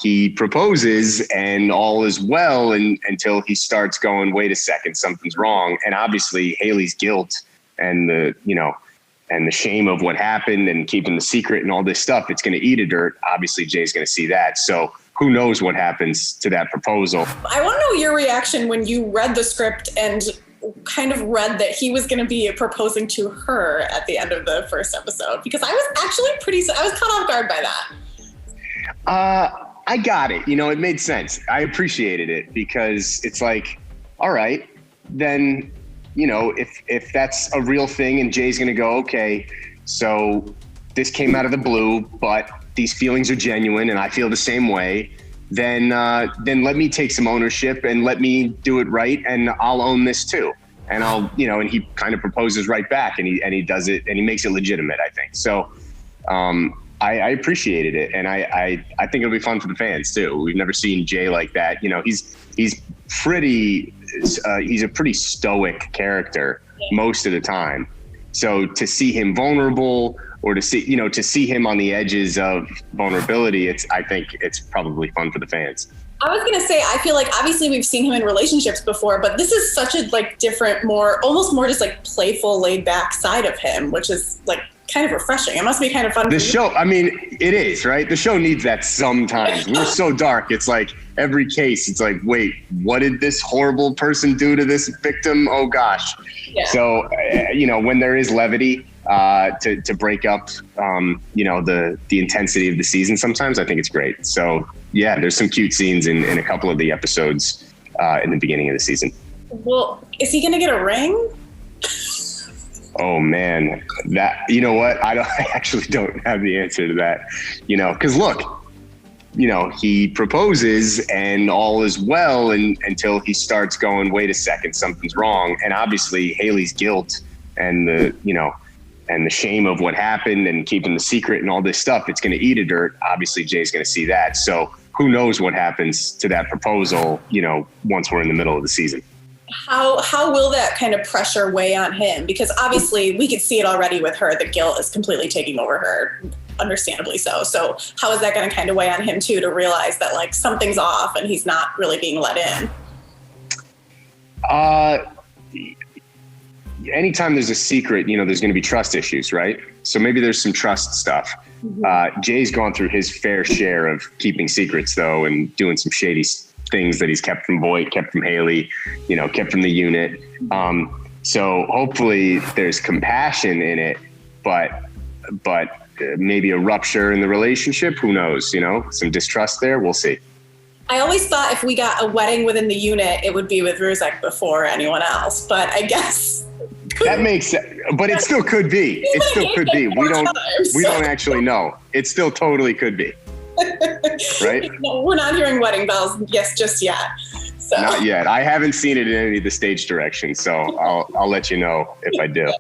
he proposes and all is well until he starts going, wait a second, something's wrong. And obviously Hailey's guilt and the shame of what happened and keeping the secret and all this stuff, it's going to eat a dirt. Obviously Jay's going to see that. So who knows what happens to that proposal. I want to know your reaction when you read the script and kind of read that he was going to be proposing to her at the end of the first episode, because I was actually I was caught off guard by that. I got it. It made sense. I appreciated it because it's like, all right, then, if that's a real thing and Jay's going to go, okay, so this came out of the blue, but these feelings are genuine and I feel the same way, then let me take some ownership and let me do it right. And I'll own this too. And I'll, and he kind of proposes right back and he does it and he makes it legitimate, I think. So, I appreciated it, and I think it'll be fun for the fans too. We've never seen Jay like that. He's a pretty stoic character most of the time. So to see him vulnerable, or to see him on the edges of vulnerability, I think it's probably fun for the fans. I was gonna say, I feel like obviously we've seen him in relationships before, but this is such a different, almost more just playful, laid back side of him, which is kind of refreshing. It must be kind of fun. The show, it is, right? The show needs that sometimes. We're so dark. It's like every case, it's like, wait, what did this horrible person do to this victim? Oh gosh. Yeah. So, when there is levity to break up, the intensity of the season, sometimes I think it's great. So yeah, there's some cute scenes in a couple of the episodes in the beginning of the season. Well, is he going to get a ring? Oh man, what? I actually don't have the answer to that, because look, he proposes and all is well until he starts going, wait a second, something's wrong. And obviously Hailey's guilt and the shame of what happened and keeping the secret and all this stuff, it's going to eat a dirt. Obviously Jay's going to see that. So who knows what happens to that proposal, once we're in the middle of the season. How will that kind of pressure weigh on him? Because obviously we could see it already with her. The guilt is completely taking over her, understandably so. So how is that going to kind of weigh on him too, to realize that something's off and he's not really being let in? Anytime there's a secret, there's going to be trust issues, right? So maybe there's some trust stuff. Mm-hmm. Jay's gone through his fair share of keeping secrets though, and doing some shady things that he's kept from Boyd, kept from Hailey, kept from the unit. So hopefully there's compassion in it, but maybe a rupture in the relationship. Who knows? Some distrust there. We'll see. I always thought if we got a wedding within the unit, it would be with RHOC before anyone else. But I guess that makes sense. But it still could be. It still could be. We don't actually know. It still totally could be. Right? No, we're not hearing wedding bells just yet. So. Not yet. I haven't seen it in any of the stage directions, so I'll let you know if I do.